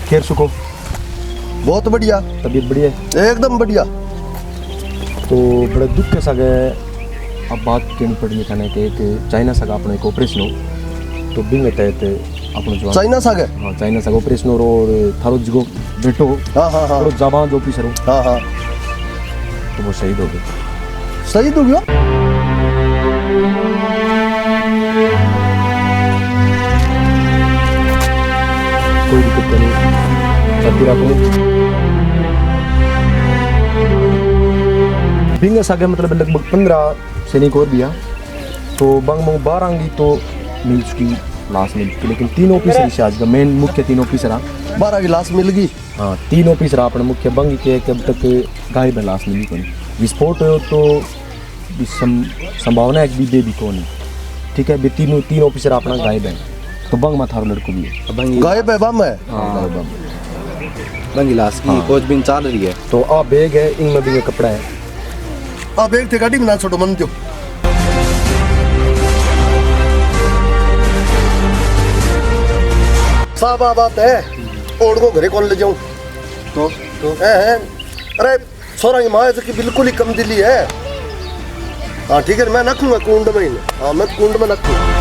खैर सुको बहुत बढ़िया, तबीयत बढ़िया है एकदम बढ़िया। तो बड़ा दुख के साथ अब बात कहनी पड़ी था कि एक चाइना सागा अपना एक ऑपरेशन हो तो बिंग तहत अपनो जवान चाइना सागे, हाँ चाइना सागा ऑपरेशन और थारो जिगो बेटो हाँ हाँ हाँ थोड़ा जाबाज ऑफिसर हो हाँ हाँ, तो वो शहीद हो गए। सही तो गया। कोई दिक्कत नहीं, चलती रखो। बिंग सागे मतलब लगभग 15 सैनिक और दिया तो बंग मंग 12 की तो मिल चुकी, लाश मिल चुकी, लेकिन 3 ऑफिसर आज का मेन मुख्य 3 ऑफिसर 12 की लाश मिल गई। हाँ 3 ऑफिसर अपने मुख्य बंग के अब तक गायब है, लाश मिली कोई विस्फोट हो तो संभावना है कि दे दी कौन, ठीक है। भी 3 ऑफिसर अपना गायब है तो बंग में थारो लड़को भी है गायब है, बम है। हाँ बंगी लाश की खोजबीन चल रही है। तो आ बैग है, इनमें भी ये कपड़ा है। आप एक थे गाड़ी में ना छोड़ो मन दो। साहब बात है ओढ़ को घरे कौन ले जाऊं तो है अरे सोरा की माँ की बिल्कुल ही कम दिली है। हाँ ठीक है, मैं रखूंगा कुंड में ही। हाँ मैं कुंड में रखूंगा।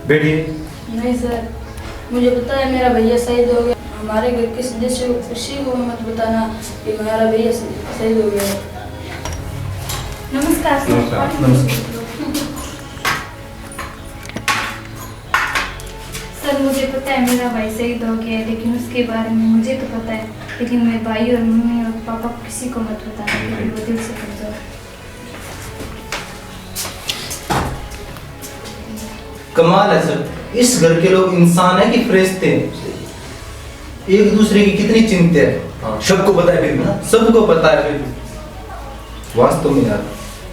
बैठिए। नहीं सर, मुझे पता है मेरा भैया शहीद हो गया। हमारे घर के सदस्य किसी को मत बताना कि मेरा भैया शहीद हो गया। नमस्कार सर, मुझे पता है मेरा भाई शहीद हो गया है, लेकिन उसके बारे में मुझे तो पता है, लेकिन मेरे भाई और मम्मी और पापा किसी को मत बताना क्योंकि वो दिल से कमजोर है। कमाल है सर, इस घर के लोग इंसान है कि फरिश्ते हैं। एक दूसरे की कितनी चिंता है। सबको पता है फिर भी ना, सबको पता है फिर भी। वास्तव में यार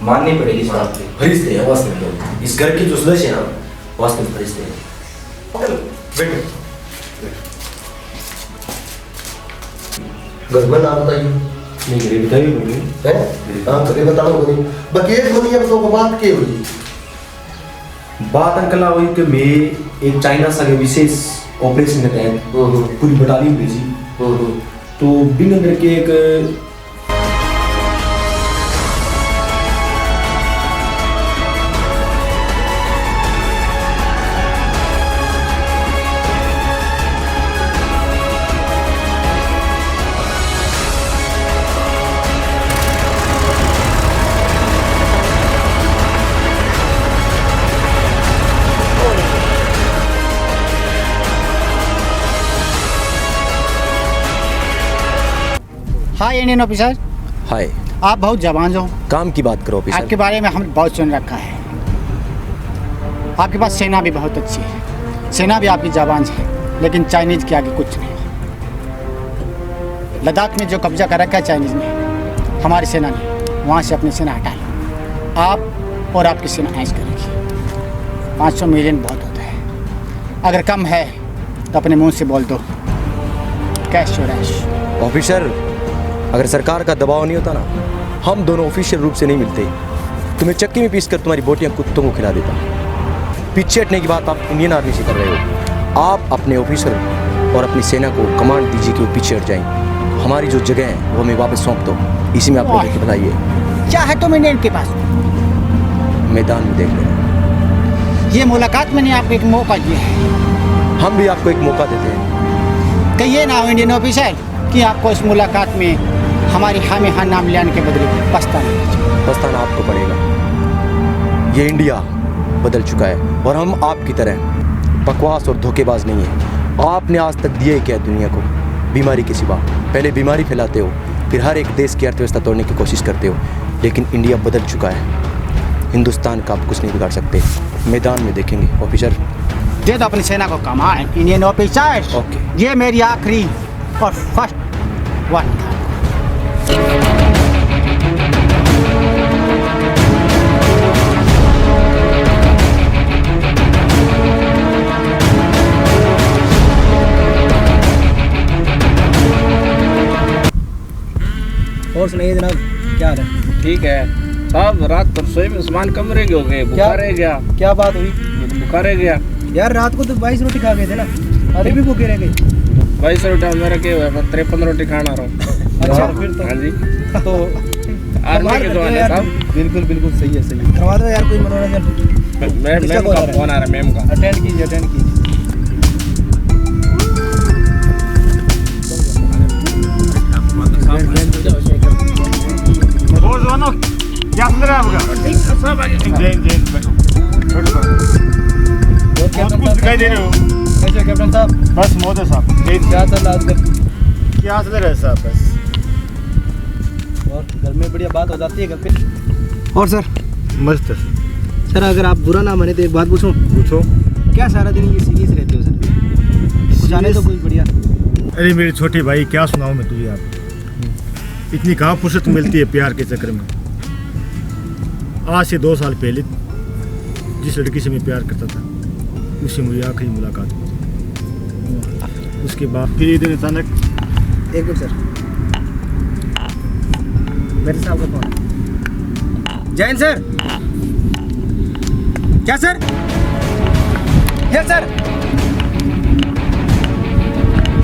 माननी पड़ेगी इस बात की। फरिश्ते हैं वास्तव में लोग। इस घर के जो सदस्य हैं ना वास्तव में फरिश्ते हैं। बैठो। घर में नाम बताइए। नहीं घरे बताइए बोलिए। हैं? हाँ घरे बताओ नहीं। बाकी एक दुनिया में तो बात क्या हुई? बात अंकल हुई कि मैं एक चाइना सागे विशेष ऑपरेशन के तहत पूरी बटालियन भेजी तो बिंग अंदर के एक हाय इंडियन ऑफिसर। हाय। आप बहुत जवान हो। काम की बात करो ऑफिसर। आपके बारे में हमने बहुत सुन रखा है। आपके पास सेना भी बहुत अच्छी है, सेना भी आपकी जवान है, लेकिन चाइनीज के आगे कुछ नहीं। लद्दाख में जो कब्जा कर रखा है चाइनीज ने, हमारी सेना ने, वहाँ से अपनी सेना हटा लो। आप और आपकी सेना ऐश करेगी। 500 मिलियन बहुत होता है, अगर कम है तो अपने मुंह से बोल दो कैश और ऐश। ऑफिसर अगर सरकार का दबाव नहीं होता ना, हम दोनों ऑफिशियल रूप से नहीं मिलते। तुम्हें चक्की में पीस कर तुम्हारी बोटियां कुत्तों को खिला देता। पीछे हटने की बात आप इंडियन आर्मी से कर रहे हो। आप अपने ऑफिसर और अपनी सेना को कमांड दीजिए कि वो पीछे हट जाएं। हमारी जो जगह है वो हमें वापस सौंप दो। इसी में आप लोगों की भलाई है। क्या है तुम इंडियन के पास? मैदान में देख लेना। ये मुलाकात मैंने आपको एक मौका दिया है। हम भी आपको एक मौका देते हैं। कहिए ना इंडियन ऑफिसर कि आपको इस मुलाकात में हमारी हाँ में हाँ नाम ले आने के बदले पछताना। पछताना आपको पड़ेगा। ये इंडिया बदल चुका है और हम आपकी तरह बकवास और धोखेबाज नहीं है। आपने आज तक दिए क्या दुनिया को? बीमारी के सिवा। पहले बीमारी फैलाते हो, फिर हर एक देश की अर्थव्यवस्था तोड़ने की कोशिश करते हो। लेकिन इंडिया बदल चुका है। हिंदुस्तान का आप कुछ नहीं बिगाड़ सकते। मैदान में देखेंगे। ऑफिसर दे दो अपनी सेना को कमान। Indian officers, okay. ये मेरी आखिरी और फर्स्ट वन। और सुनाइए जनाब, क्या हाल है? ठीक है साहब, रात तो रसोई में सामान कम रह गए, बुखार रह गया। क्या बात हुई? बुखार रह गया यार रात को तो 22 रोटी खा गए थे ना, अभी भी भूखे रह गए। 22 रोटी मेरा क्या हुआ, मैं 53 रोटी खाना रहा हूँ। अच्छा फिर तो हाँ जी, तो आर्मी के जवान है साहब। बिल्कुल बिल्कुल सही है, सही है। करवा दो यार कोई मनोरंजन। मैम का फोन आ रहा है, मैम का। अटेंड कीजिए, अटेंड कीजिए। क्या सुन रहे हैं आपका? दिखाई दे रहे हो? कैसे कैप्टन साहब? बस मोदी साहब क्या चल रहा है आजकल? क्या चल रहा है साहब? बस और घर में बढ़िया बात हो जाती है घर पे। और सर? मस्त। सर अगर आप बुरा ना माने तो एक बात पूछूं? पूछो। क्या सारा दिन ये सीरीज रहते हो सर? कुछ आने तो कुछ बढ़िया। अरे मेरे छोटे भाई, क्या सुनाऊं मैं तुझे? आप इतनी कहाँ फुर्सत मिलती है प्यार के चक्कर में। आज से 2 साल पहले जिस लड़की से मैं प्यार करता था उससे मुझे आखिरी मुलाकात हुई। उसके बाद फिर एक दिन अचानक। एक मिनट सर, मेरे साहब का फोन। जैन सर। क्या सर? Yes sir.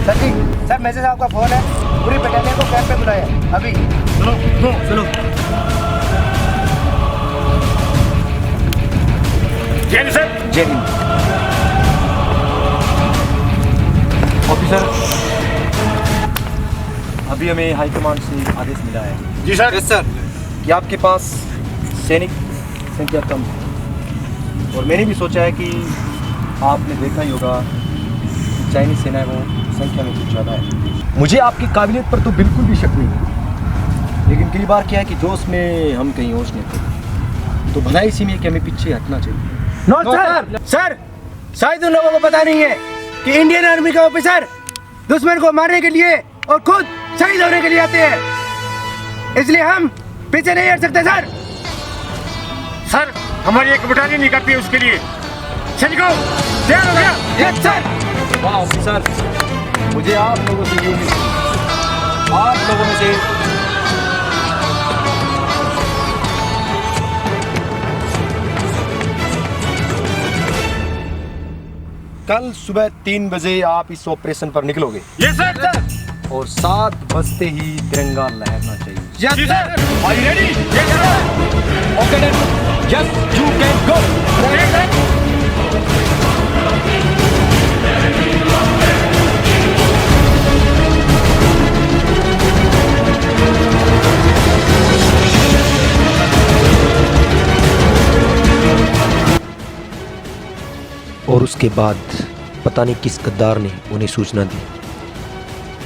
सर जी, सर मैसेज आपका फोन है, पूरी बटालियन को कैंप पे बुलाया अभी। सुनो सुनो सुनो। जय हिंद सर। जय हिंद। ऑफिसर, अभी हमें हाईकमांड से आदेश मिला है। जी सर। यस सर, कि आपके पास सैनिक संख्या कम है और मैंने भी सोचा है कि आपने देखा ही होगा कि चाइनीज सेना वो संख्या में कुछ ज़्यादा है। मुझे आपकी काबिलियत पर तो बिल्कुल भी शक नहीं है, लेकिन कई बार क्या है कि जोश में हम कहीं होश नहीं थे, तो भलाई इसी में कि हमें पीछे हटना चाहिए। No sir. सर शायद उन लोगों को पता नहीं है कि इंडियन आर्मी का ऑफिसर दुश्मन को मारने के लिए और खुद शहीद होने के लिए आते हैं, इसलिए हम पीछे नहीं हट सकते सर। सर हमारी एक बटालियन निकलती है उसके लिए। सैनिकों तैयार हो गया? Yes sir. वाह ऑफिसर, मुझे आप लोगों से ये उम्मीद थी। आप लोगों में से कल सुबह 3 बजे आप इस ऑपरेशन पर निकलोगे। Yes sir. और 7 बजते ही तिरंगा लहरना चाहिए। जी sir. Are you ready? Yes sir. Okay then, yes you can go. और उसके बाद पता नहीं किस गद्दार ने उन्हें सूचना दी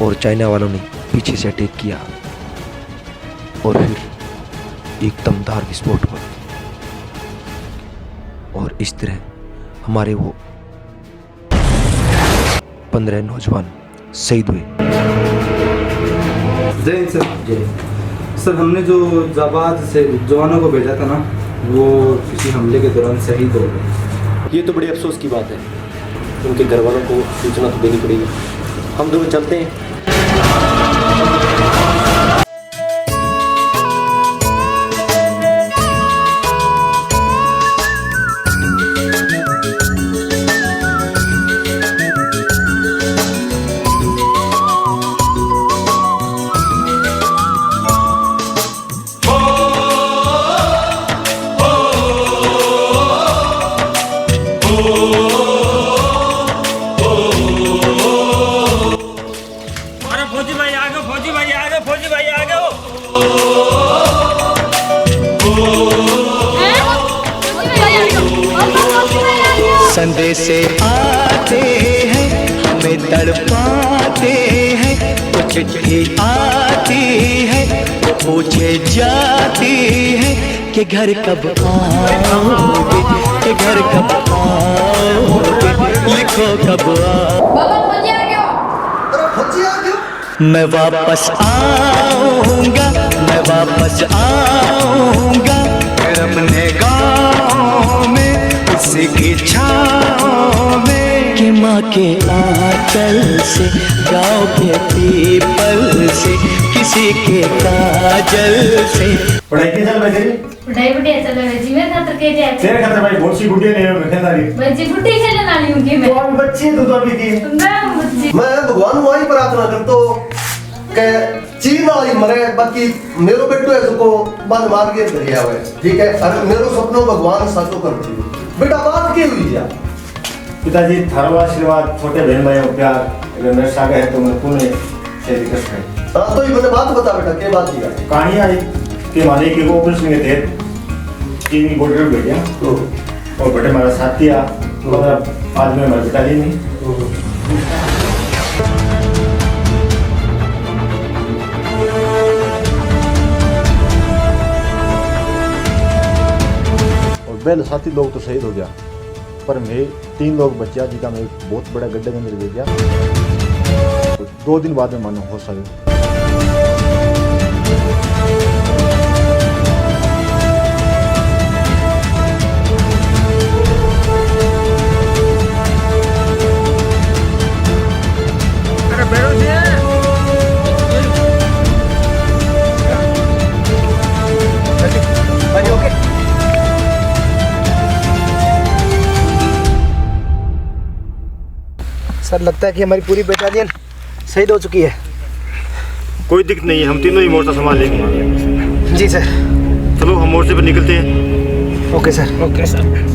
और चाइना वालों ने पीछे से अटैक किया और फिर एक दमदार विस्फोट हुआ और इस तरह हमारे वो 15 नौजवान शहीद हुए। जय हिंद सर। जय। सर हमने जो जाबाज से जवानों को भेजा था ना, वो किसी हमले के दौरान शहीद हो गए। ये तो बड़ी अफसोस की बात है। उनके घर वालों को सूचना तो देनी पड़ेगी। हम दोनों चलते हैं। संदेशे आते हैं, हमें तड़पाते हैं। वो चिट्ठी आती है, वो पूछे जाती है कि घर कब आओगे, कि घर कब आओगे, लिखो कब आओगे। मैं वापस आऊंगा, मैं वापस आऊंगा, फिर अपने गाँव में उसी की छाँव में, कि माँ के आंचल से, गाँव के पीपल से, किसी के काजल से। पढ़ाई के चल रही? पढ़ाई बढ़िया चल रही जी। मैं खातर के जाए तेरे खातर भाई बहुत सी गुड्डियां ले खेलना रही। बच्ची गुड्डी खेलने वाली हूं कि मैं। तो अभी बच्ची तू तो अभी की। मैं बच्ची। मैं भगवान वही प्रार्थना करता हूं कि चीन वाली मरे, बाकी मेरो बेटो है जो बंद मार के दरिया हुए, ठीक है। और मेरो सपनों भगवान साचो कर दियो। बेटा बात की हुई जा पिताजी थारो आशीर्वाद, छोटे बहन भाई को प्यार, अगर मेरे सागे है तो मैं पुणे से दिक्कत है। हां तो ये मुझे बात बता बेटा, क्या बात की कहानी आई कि माने कि वो ऑपरेशन के तहत चीन की बॉर्डर पे गया और बेटे हमारा साथ दिया, आज में हमारे पिताजी नहीं। और पहले साथी लोग तो शहीद हो गया, पर मैं 3 लोग बचा जिनका मैं बहुत बड़ा गड्ढे के अंदर गिर गया। तो 2 दिन बाद में मानो होश आया। सर लगता है कि हमारी पूरी बटालियन शहीद हो चुकी है। कोई दिक्कत नहीं है, हम तीनों ही मोर्चा संभाल लेंगे। जी सर। चलो हम मोर्चे पर निकलते हैं। Okay sir. Okay sir.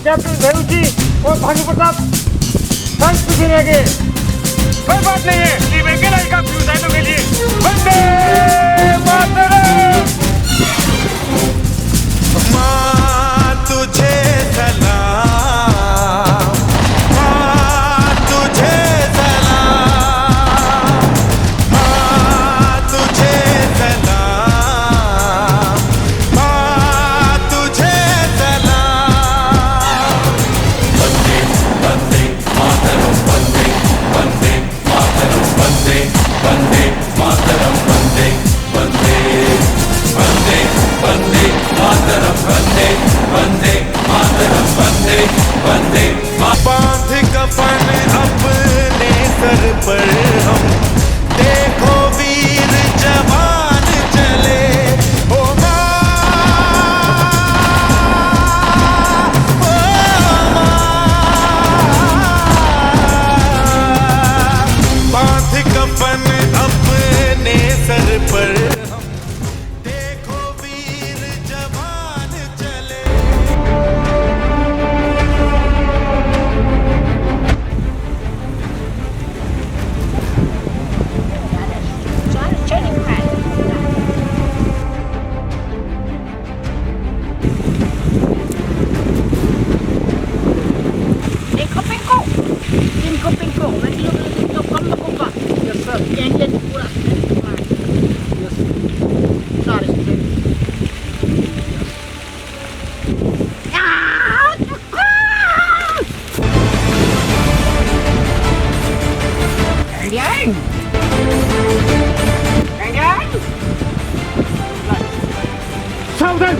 Captain Bhairu ji और भानु प्रताप सांस पीछे रह गए। कोई बात नहीं है, टीम अकेला ही काफी उठाने के लिए। वंदे मातरम। माँ तुझे सलाम, माँ तुझे सलाम, माँ तुझे सलाम, माँ तुझे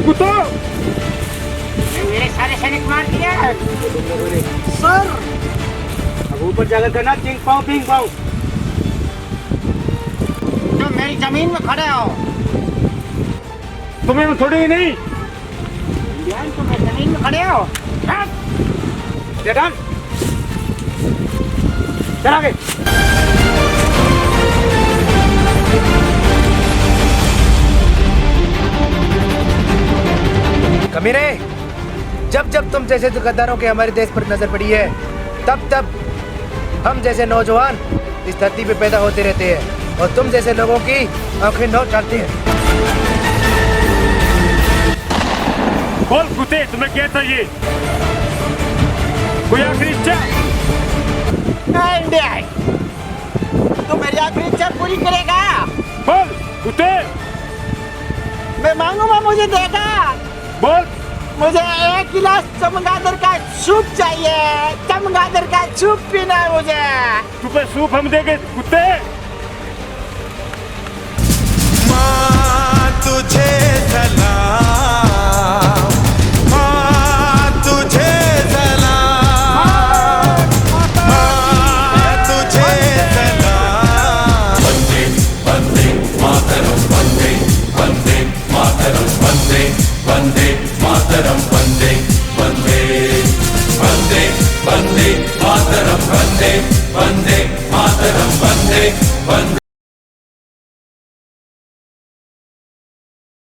कुत्तो मेरे सारे सैनिक मार दिया है सर। अब ऊपर जाकर करना पिंग पाओ पिंग पाओ। तुम मेरी जमीन में खड़े हो। तुम्हें मैं थोड़ी ही नहीं इंडियन तुम मेरी जमीन में खड़े हो। चल आगे। कमीने, जब जब तुम जैसे दुकानदारों के हमारे देश पर नजर पड़ी है, तब तब हम जैसे नौजवान इस धरती पे पैदा होते रहते हैं और तुम जैसे लोगों की आंखें नोच डालती हैं। बोल कुत्ते, तुम्हें क्या चाहिए? कोई आखिरी इच्छा? इंडिया तू मेरी आखिरी इच्छा पूरी करेगा? बोल कुत्ते। मैं मांगूंगा, मुझे देगा। बोल। मुझे 1 गिलास चमगादड़ का सूप चाहिए। चमगादड़ का सूप पीना है मुझे। तुम्हें सूप हम देंगे कुत्ते। माँ तुझे सलाम, माँ तुझे सलाम, माँ तुझे सलाम। वंदे वंदे मातरम, वंदे वंदे मातरम, वंदे वंदे मातरम, वंदे वंदे वंदे वंदे मातरम, वंदे वंदे मातरम, वंदे वंदे।